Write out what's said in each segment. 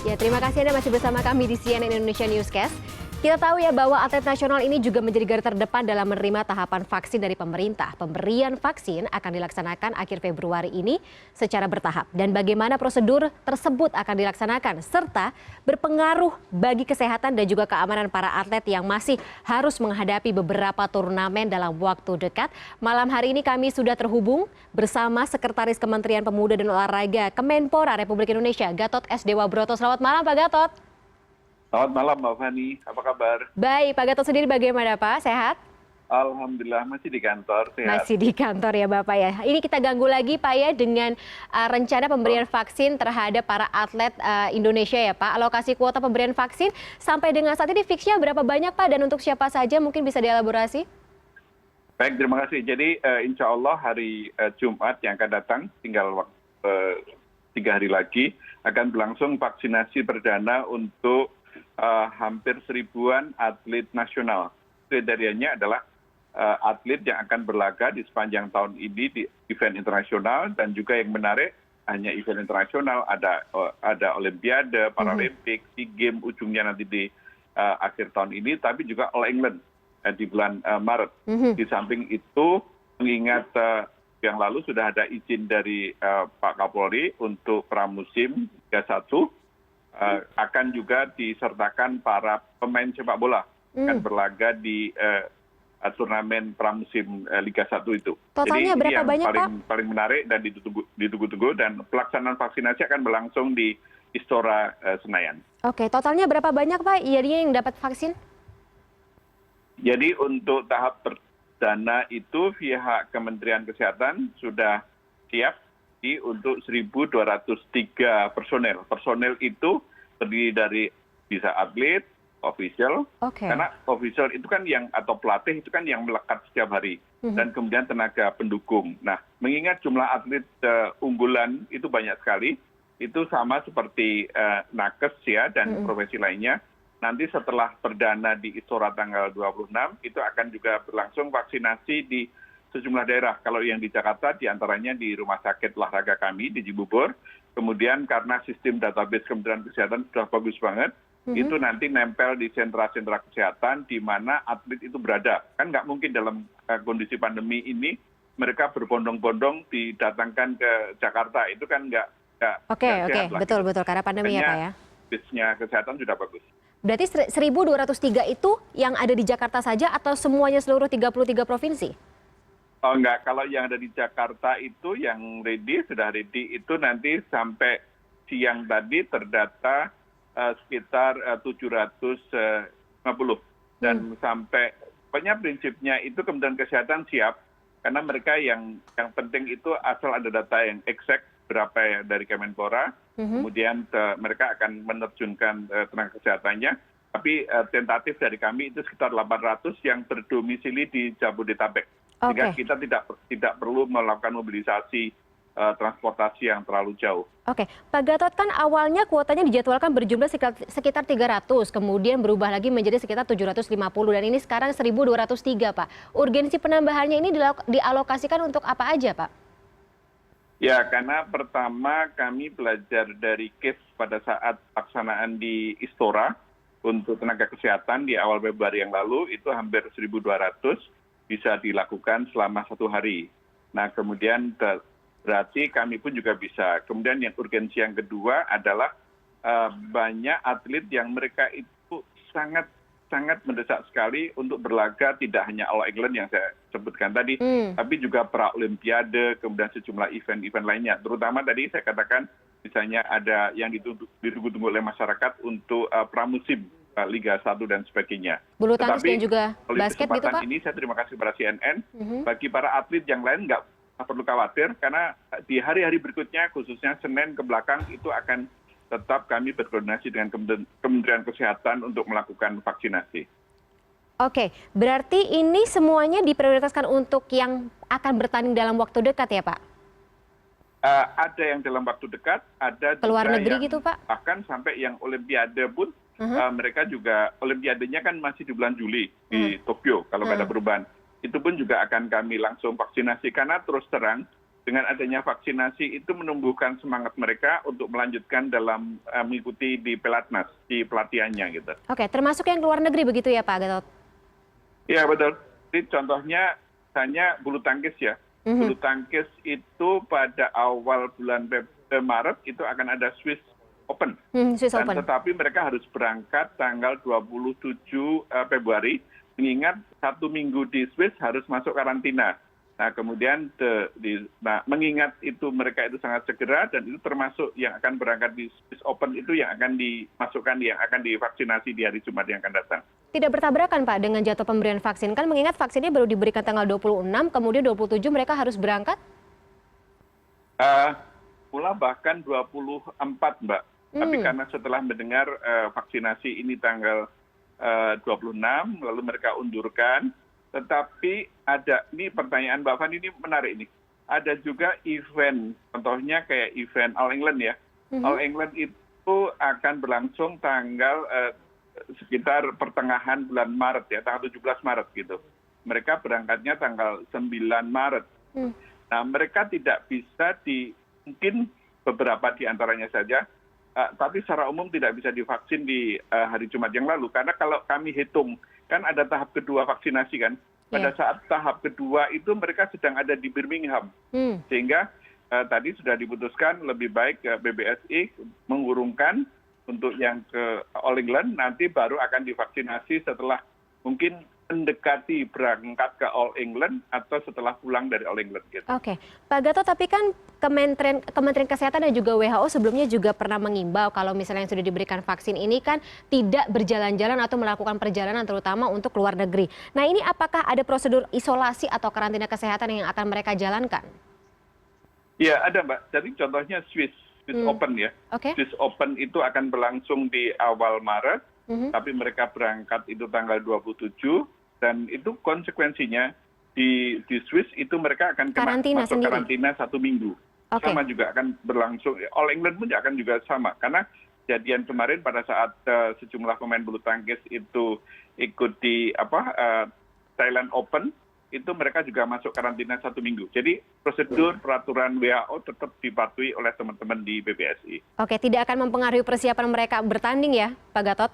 Ya, terima kasih Anda masih bersama kami di CNN Indonesia Newscast. Kita tahu ya bahwa atlet nasional ini juga menjadi garda terdepan dalam menerima tahapan vaksin dari pemerintah. Pemberian vaksin akan dilaksanakan akhir Februari ini secara bertahap. Dan bagaimana prosedur tersebut akan dilaksanakan serta berpengaruh bagi kesehatan dan juga keamanan para atlet yang masih harus menghadapi beberapa turnamen dalam waktu dekat. Malam hari ini kami sudah terhubung bersama Sekretaris Kementerian Pemuda dan Olahraga Kemenpora Republik Indonesia, Gatot S. Dewa Broto. Selamat malam Pak Gatot. Selamat malam Mbak Fani, apa kabar? Baik, Pak Gatot sendiri bagaimana Pak? Sehat? Alhamdulillah masih di kantor, sehat. Masih di kantor ya Bapak ya. Ini kita ganggu lagi Pak ya dengan rencana pemberian vaksin terhadap para atlet Indonesia ya Pak. Alokasi kuota pemberian vaksin sampai dengan saat ini fixnya berapa banyak Pak dan untuk siapa saja mungkin bisa dielaborasi? Baik, terima kasih. Jadi insya Allah hari Jumat yang akan datang, tinggal 3 hari lagi, akan berlangsung vaksinasi perdana untuk hampir 1000-an atlet nasional. Kriterianya adalah atlet yang akan berlaga di sepanjang tahun ini di event internasional dan juga yang menarik hanya event internasional, ada Olimpiade, Paralimpik, SEA Games ujungnya nanti di akhir tahun ini, tapi juga All England di bulan Maret. Di samping itu, mengingat yang lalu sudah ada izin dari Pak Kapolri untuk pramusim Liga 1, akan juga disertakan para pemain sepak bola akan berlaga di turnamen pramusim Liga 1 itu. Totalnya jadi berapa banyak Pak? Paling menarik dan ditunggu-tunggu dan pelaksanaan vaksinasi akan berlangsung di Istora Senayan. Oke, totalnya berapa banyak Pak yang dapat vaksin? Jadi untuk tahap perdana itu pihak Kementerian Kesehatan sudah siap untuk 1.203 personel. Personel itu terdiri dari bisa atlet, official, karena official itu kan yang atau pelatih itu kan yang melekat setiap hari, dan kemudian tenaga pendukung. Nah, mengingat jumlah atlet unggulan itu banyak sekali, itu sama seperti nakes ya dan profesi lainnya. Nanti setelah perdana di Istora tanggal 26 itu akan juga berlangsung vaksinasi di sejumlah daerah. Kalau yang di Jakarta diantaranya di Rumah Sakit Olahraga kami di Cibubur. Kemudian karena sistem database Kementerian Kesehatan sudah bagus banget, itu nanti nempel di sentra-sentra kesehatan di mana atlet itu berada. Kan nggak mungkin dalam kondisi pandemi ini mereka berbondong-bondong didatangkan ke Jakarta. Itu kan nggak Oke, sehat lah. betul karena pandemi ya Pak ya. Bisnya kesehatan sudah bagus. Berarti 1.203 itu yang ada di Jakarta saja atau semuanya seluruh 33 provinsi? Oh enggak, kalau yang ada di Jakarta itu yang sudah ready itu nanti sampai siang tadi terdata sekitar 750. Dan sampai, pokoknya prinsipnya itu Kementerian Kesehatan siap, karena mereka yang penting itu asal ada data yang exact berapa dari Kemenpora, kemudian mereka akan menerjunkan tenaga kesehatannya, tapi tentatif dari kami itu sekitar 800 yang berdomisili di Jabodetabek. Sehingga kita tidak perlu melakukan mobilisasi transportasi yang terlalu jauh. Oke, Pak Gatot, kan awalnya kuotanya dijadwalkan berjumlah sekitar 300, kemudian berubah lagi menjadi sekitar 750, dan ini sekarang 1.203 Pak. Urgensi penambahannya ini dialokasikan untuk apa aja Pak? Ya, karena pertama kami belajar dari case pada saat pelaksanaan di Istora untuk tenaga kesehatan di awal Februari yang lalu, itu hampir 1.200 bisa dilakukan selama 1 hari. Nah, kemudian berarti kami pun juga bisa. Kemudian yang urgensi yang kedua adalah banyak atlet yang mereka itu sangat mendesak sekali untuk berlaga, tidak hanya All England yang saya sebutkan tadi, tapi juga pra Olimpiade, kemudian sejumlah event-event lainnya. Terutama tadi saya katakan misalnya ada yang ditunggu-tunggu oleh masyarakat untuk pramusim Liga 1 dan sebagainya. Bulu tangkis dan juga basket gitu Pak? Ini saya terima kasih kepada CNN. Bagi para atlet yang lain nggak perlu khawatir, karena di hari-hari berikutnya, khususnya Senin ke belakang, itu akan tetap kami berkoordinasi dengan Kementerian Kesehatan untuk melakukan vaksinasi. Oke, berarti ini semuanya diprioritaskan untuk yang akan bertanding dalam waktu dekat ya Pak? Ada yang dalam waktu dekat, ada keluar juga negeri yang gitu Pak? Bahkan sampai yang Olimpiade pun, mereka juga, Olimpiadenya kan masih di bulan Juli di Tokyo, kalau nggak ada perubahan. Itu pun juga akan kami langsung vaksinasi, karena terus terang dengan adanya vaksinasi itu menumbuhkan semangat mereka untuk melanjutkan dalam mengikuti di Pelatnas, di pelatihannya gitu. Oke, termasuk yang ke luar negeri begitu ya Pak Gatot? Iya betul. Jadi contohnya hanya bulu tangkis ya. Bulu tangkis itu pada awal bulan Maret itu akan ada Swiss Open. Swiss Dan Open. tetapi mereka harus berangkat tanggal 27 Februari, mengingat 1 minggu di Swiss harus masuk karantina. Nah kemudian mengingat itu mereka itu sangat segera, dan itu termasuk yang akan berangkat di Swiss Open itu yang akan dimasukkan, yang akan divaksinasi di hari Jumat yang akan datang. Tidak bertabrakan Pak dengan jadwal pemberian vaksin? Kan mengingat vaksinnya baru diberikan tanggal 26, kemudian 27 mereka harus berangkat? Pula bahkan 24 Mbak. Tapi karena setelah mendengar vaksinasi ini tanggal 26, lalu mereka undurkan. Tetapi ada, ini pertanyaan Mbak Fani ini menarik ini. Ada juga event, contohnya kayak event All England ya. All England itu akan berlangsung tanggal sekitar pertengahan bulan Maret ya, tanggal 17 Maret gitu. Mereka berangkatnya tanggal 9 Maret. Nah mereka tidak bisa mungkin beberapa di antaranya saja, tapi secara umum tidak bisa divaksin di hari Jumat yang lalu. Karena kalau kami hitung, kan ada tahap kedua vaksinasi kan. Pada saat tahap kedua itu mereka sedang ada di Birmingham. Sehingga tadi sudah diputuskan lebih baik BBSI mengurungkan untuk yang ke All England, nanti baru akan divaksinasi setelah mungkin mendekati berangkat ke All England atau setelah pulang dari All England. Gitu. Oke, Pak Gatot, tapi kan Kementerian Kesehatan dan juga WHO sebelumnya juga pernah mengimbau kalau misalnya yang sudah diberikan vaksin ini kan tidak berjalan-jalan atau melakukan perjalanan terutama untuk luar negeri. Nah ini apakah ada prosedur isolasi atau karantina kesehatan yang akan mereka jalankan? Ya ada Mbak, jadi contohnya Swiss Open ya. Swiss Open itu akan berlangsung di awal Maret, tapi mereka berangkat itu tanggal 27, dan itu konsekuensinya di Swiss itu mereka akan masuk karantina 1 minggu. Sama juga akan berlangsung, All England pun akan juga sama. Karena kejadian kemarin pada saat sejumlah pemain bulu tangkis itu ikut di Thailand Open, itu mereka juga masuk karantina 1 minggu. Jadi prosedur peraturan WHO tetap dipatuhi oleh teman-teman di BPSI. Oke, tidak akan mempengaruhi persiapan mereka bertanding ya Pak Gatot?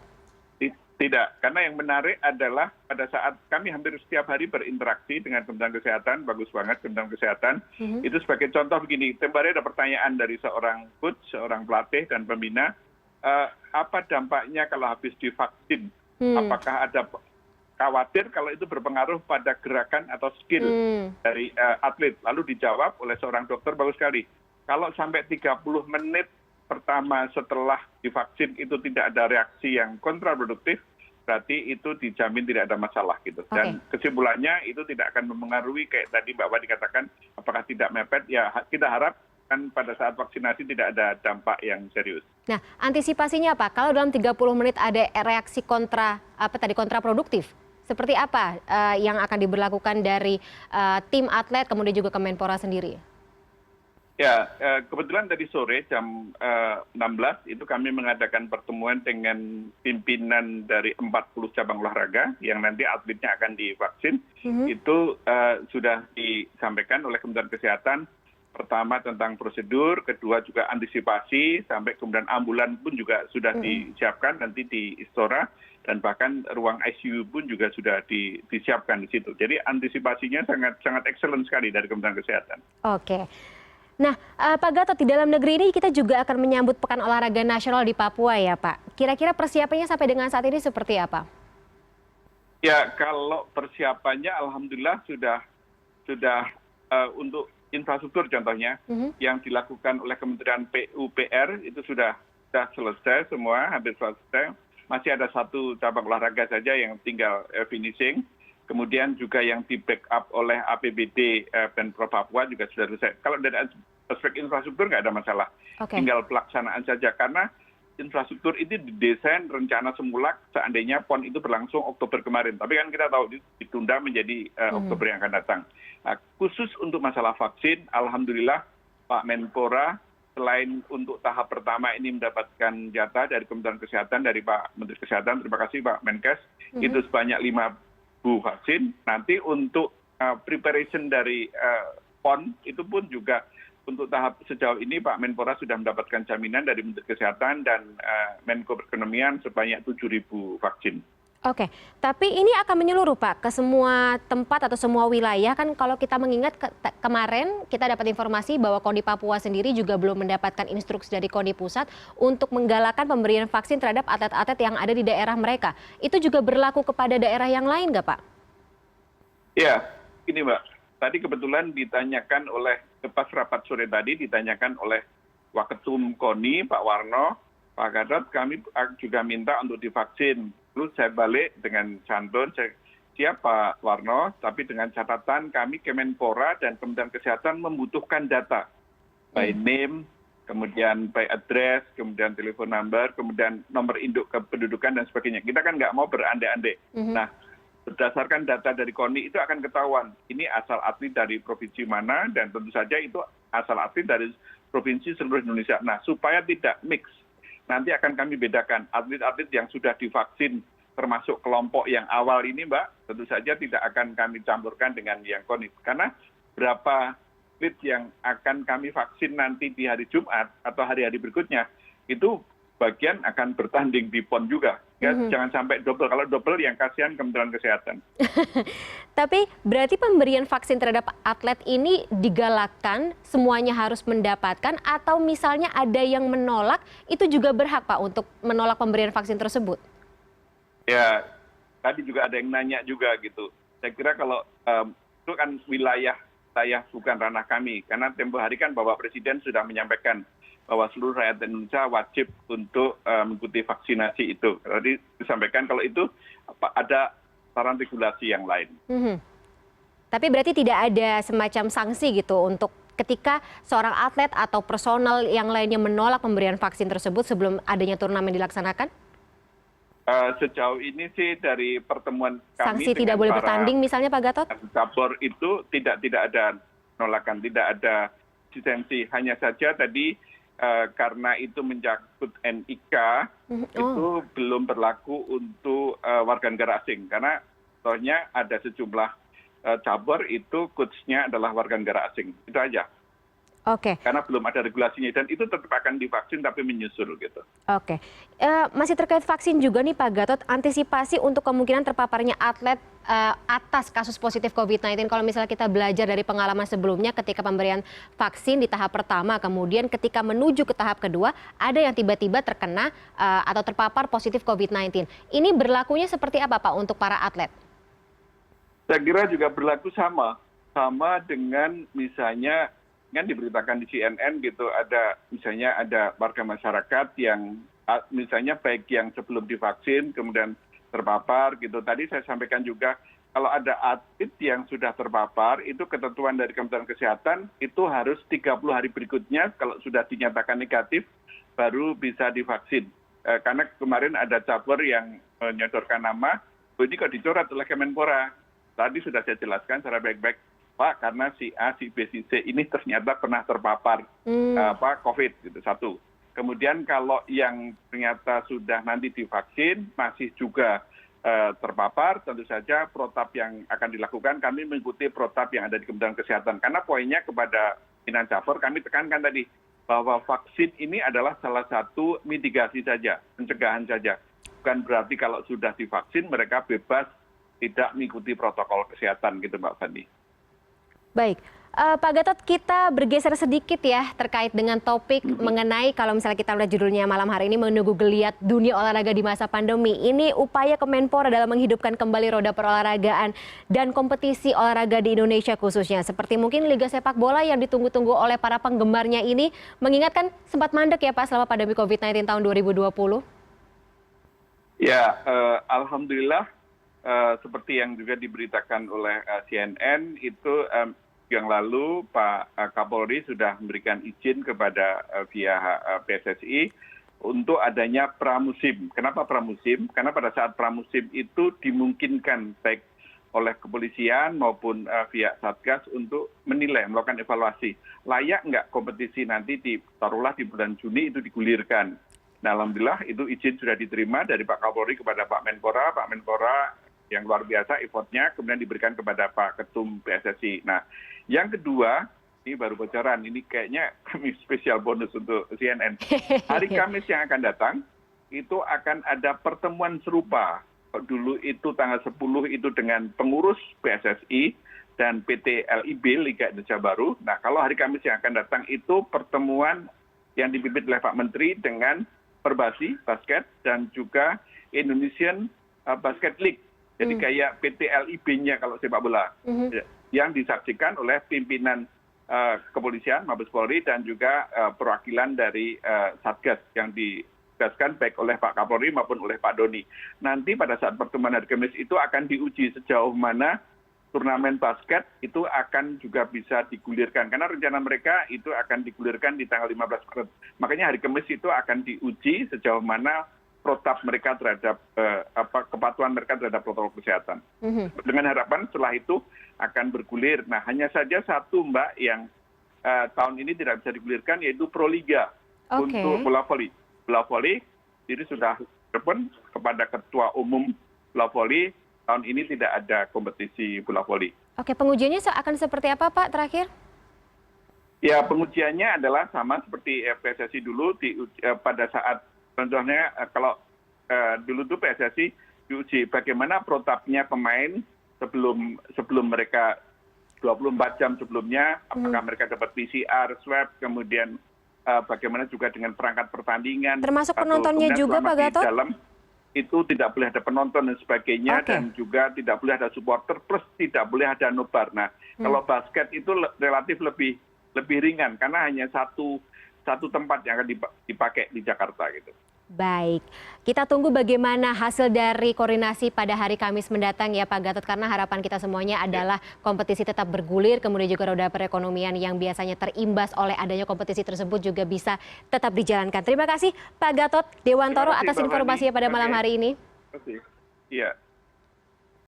Tidak, karena yang menarik adalah pada saat kami hampir setiap hari berinteraksi dengan Kementerian Kesehatan, bagus banget Kementerian Kesehatan, itu sebagai contoh begini, kemarin ada pertanyaan dari seorang coach, seorang pelatih dan pembina, apa dampaknya kalau habis divaksin? Apakah ada khawatir kalau itu berpengaruh pada gerakan atau skill dari atlet? Lalu dijawab oleh seorang dokter, bagus sekali, kalau sampai 30 menit pertama setelah divaksin itu tidak ada reaksi yang kontraproduktif, berarti itu dijamin tidak ada masalah gitu. Dan kesimpulannya itu tidak akan mempengaruhi kayak tadi Mbak Wadi katakan, apakah tidak mepet, ya kita harap kan pada saat vaksinasi tidak ada dampak yang serius. Nah, antisipasinya apa? Kalau dalam 30 menit ada reaksi kontraproduktif, seperti apa yang akan diberlakukan dari tim atlet kemudian juga Kemenpora sendiri? Ya, kebetulan tadi sore jam 16 itu kami mengadakan pertemuan dengan pimpinan dari 40 cabang olahraga yang nanti atletnya akan divaksin. Itu sudah disampaikan oleh Kementerian Kesehatan, pertama tentang prosedur, kedua juga antisipasi, sampai kemudian ambulan pun juga sudah disiapkan nanti di Istora, dan bahkan ruang ICU pun juga sudah disiapkan di situ. Jadi antisipasinya sangat excellent sekali dari Kementerian Kesehatan. Oke. Nah, Pak Gatot, di dalam negeri ini kita juga akan menyambut Pekan Olahraga Nasional di Papua ya Pak. Kira-kira persiapannya sampai dengan saat ini seperti apa? Ya, kalau persiapannya alhamdulillah sudah untuk infrastruktur contohnya yang dilakukan oleh Kementerian PUPR itu sudah selesai semua, hampir selesai. Masih ada 1 cabang olahraga saja yang tinggal finishing. Kemudian juga yang di backup oleh APBD Pemprov Papua juga sudah selesai. Kalau dari aspek infrastruktur nggak ada masalah, tinggal pelaksanaan saja. Karena infrastruktur ini didesain rencana semula seandainya PON itu berlangsung Oktober kemarin. Tapi kan kita tahu ditunda menjadi Oktober yang akan datang. Nah, khusus untuk masalah vaksin, alhamdulillah Pak Menpora selain untuk tahap pertama ini mendapatkan jatah dari Kementerian Kesehatan, dari Pak Menteri Kesehatan, terima kasih Pak Menkes, itu sebanyak 5.000 vaksin. Nanti untuk preparation dari PON itu pun juga untuk tahap sejauh ini Pak Menpora sudah mendapatkan jaminan dari Menteri Kesehatan dan Menko Perekonomian sebanyak 7.000 vaksin. Oke, tapi ini akan menyeluruh Pak ke semua tempat atau semua wilayah kan kalau kita mengingat kemarin kita dapat informasi bahwa KONI Papua sendiri juga belum mendapatkan instruksi dari KONI Pusat untuk menggalakkan pemberian vaksin terhadap atlet-atlet yang ada di daerah mereka. Itu juga berlaku kepada daerah yang lain nggak Pak? Ya, ini Mbak, tadi kebetulan ditanyakan oleh pas rapat sore tadi ditanyakan oleh Waketum KONI Pak Warno, Pak Gatot, kami juga minta untuk divaksin. Lalu saya balik dengan santun, siap Pak Warno, tapi dengan catatan kami Kemenpora dan Kementerian Kesehatan membutuhkan data. By name, kemudian by address, kemudian telepon number, kemudian nomor induk kependudukan dan sebagainya. Kita kan nggak mau berandai-andai. Nah, berdasarkan data dari KONI itu akan ketahuan ini asal atlet dari provinsi mana dan tentu saja itu asal atlet dari provinsi seluruh Indonesia. Nah, supaya tidak mix, nanti akan kami bedakan atlet-atlet yang sudah divaksin termasuk kelompok yang awal ini Mbak, tentu saja tidak akan kami campurkan dengan yang KONI. Karena berapa atlet yang akan kami vaksin nanti di hari Jumat atau hari-hari berikutnya, itu bagian akan bertanding di PON juga. Ya, jangan sampai double. Kalau double yang kasihan Kementerian Kesehatan. Tapi berarti pemberian vaksin terhadap atlet ini digalakkan, semuanya harus mendapatkan, atau misalnya ada yang menolak, itu juga berhak Pak untuk menolak pemberian vaksin tersebut? Ya, tadi juga ada yang nanya juga gitu. Saya kira kalau itu kan wilayah saya bukan ranah kami. Karena tempo hari kan Bapak Presiden sudah menyampaikan bahwa seluruh rakyat Indonesia wajib untuk mengikuti vaksinasi itu. Tadi disampaikan kalau itu ada saran regulasi yang lain. Tapi berarti tidak ada semacam sanksi gitu untuk ketika seorang atlet atau personal yang lainnya menolak pemberian vaksin tersebut sebelum adanya turnamen dilaksanakan? Sejauh ini sih dari pertemuan kami sanksi tidak boleh bertanding misalnya Pak Gatot? Cabur itu tidak ada penolakan, tidak ada lisensi. Hanya saja tadi karena itu mencakup NIK, itu belum berlaku untuk warga negara asing. Karena contohnya ada sejumlah cabur itu coachnya adalah warga negara asing. Itu aja. Oke. Karena belum ada regulasinya dan itu tetap akan divaksin tapi menyusul gitu. Oke. Masih terkait vaksin juga nih Pak Gatot, antisipasi untuk kemungkinan terpaparnya atlet atas kasus positif COVID-19 kalau misalnya kita belajar dari pengalaman sebelumnya ketika pemberian vaksin di tahap pertama, kemudian ketika menuju ke tahap kedua ada yang tiba-tiba terkena atau terpapar positif COVID-19. Ini berlakunya seperti apa Pak untuk para atlet? Saya kira juga berlaku sama dengan misalnya kan diberitakan di CNN gitu, ada misalnya ada warga masyarakat yang misalnya baik yang sebelum divaksin kemudian terpapar gitu. Tadi saya sampaikan juga kalau ada atlet yang sudah terpapar itu ketentuan dari Kementerian Kesehatan itu harus 30 hari berikutnya kalau sudah dinyatakan negatif baru bisa divaksin. Karena kemarin ada cabur yang menyodorkan nama, ini kok dicoret oleh Kemenpora. Tadi sudah saya jelaskan secara baik-baik, Pak, karena si A, si B, si C ini ternyata pernah terpapar COVID gitu, satu. Kemudian kalau yang ternyata sudah nanti divaksin masih juga terpapar, tentu saja protap yang akan dilakukan kami mengikuti protap yang ada di Kementerian Kesehatan. Karena poinnya kepada pimpinan cabur kami tekankan tadi bahwa vaksin ini adalah salah satu mitigasi saja, pencegahan saja. Bukan berarti kalau sudah divaksin mereka bebas tidak mengikuti protokol kesehatan gitu Mbak Fandi. Baik, Pak Gatot, kita bergeser sedikit ya terkait dengan topik mengenai kalau misalnya kita lihat judulnya malam hari ini menunggu geliat dunia olahraga di masa pandemi. Ini upaya Kemenpora dalam menghidupkan kembali roda perolahragaan dan kompetisi olahraga di Indonesia khususnya. Seperti mungkin Liga Sepak Bola yang ditunggu-tunggu oleh para penggemarnya ini, mengingatkan sempat mandek ya Pak selama pandemi COVID-19 tahun 2020? Ya, alhamdulillah seperti yang juga diberitakan oleh CNN itu yang lalu Pak Kapolri sudah memberikan izin kepada pihak PSSI untuk adanya pramusim. Kenapa pramusim? Karena pada saat pramusim itu dimungkinkan baik oleh kepolisian maupun pihak Satgas untuk menilai, melakukan evaluasi. Layak nggak kompetisi nanti taruhlah di bulan Juni itu digulirkan. Nah, alhamdulillah itu izin sudah diterima dari Pak Kapolri kepada Pak Menpora. Pak Menpora yang luar biasa effortnya kemudian diberikan kepada Pak Ketum PSSI. Nah, yang kedua ini baru bocoran, ini kayaknya kami spesial bonus untuk CNN. Hari Kamis yang akan datang, itu akan ada pertemuan serupa. Dulu itu tanggal 10 itu dengan pengurus PSSI dan PT LIB, Liga Indonesia Baru. Nah, kalau hari Kamis yang akan datang itu pertemuan yang dipimpin oleh Pak Menteri dengan Perbasi, basket, dan juga Indonesian Basket League. Jadi kayak PT LIB-nya kalau sepak bola. Yang disaksikan oleh pimpinan kepolisian, Mabes Polri, dan juga perwakilan dari Satgas yang ditugaskan baik oleh Pak Kapolri maupun oleh Pak Doni. Nanti pada saat pertemuan hari Kamis itu akan diuji sejauh mana turnamen basket itu akan juga bisa digulirkan. Karena rencana mereka itu akan digulirkan di tanggal 15 Maret. Makanya hari Kamis itu akan diuji sejauh mana protap mereka terhadap kepatuhan mereka terhadap protokol kesehatan. Dengan harapan setelah itu akan bergulir. Nah, hanya saja satu, Mbak, yang tahun ini tidak bisa digulirkan, yaitu Proliga untuk bola voli. Bola voli ini sudah telepon kepada Ketua Umum bola voli, tahun ini tidak ada kompetisi bola voli. Oke, pengujiannya akan seperti apa, Pak, terakhir? Ya, pengujiannya adalah sama seperti PSSI dulu, pada saat contohnya kalau dulu tuh PSSI diuji bagaimana protapnya pemain sebelum mereka 24 jam sebelumnya, apakah mereka dapat PCR, swab, kemudian bagaimana juga dengan perangkat pertandingan. Termasuk penontonnya juga, Pak Gatot? Di dalam itu tidak boleh ada penonton dan sebagainya, dan juga tidak boleh ada supporter, plus tidak boleh ada nobar. Nah, kalau basket itu relatif lebih ringan, karena hanya satu tempat yang akan dipakai di Jakarta gitu. Baik, kita tunggu bagaimana hasil dari koordinasi pada hari Kamis mendatang ya Pak Gatot, karena harapan kita semuanya adalah kompetisi tetap bergulir, kemudian juga roda perekonomian yang biasanya terimbas oleh adanya kompetisi tersebut juga bisa tetap dijalankan. Terima kasih Pak Gatot Dewantoro atas informasinya pada malam hari ini. Terima kasih. Iya.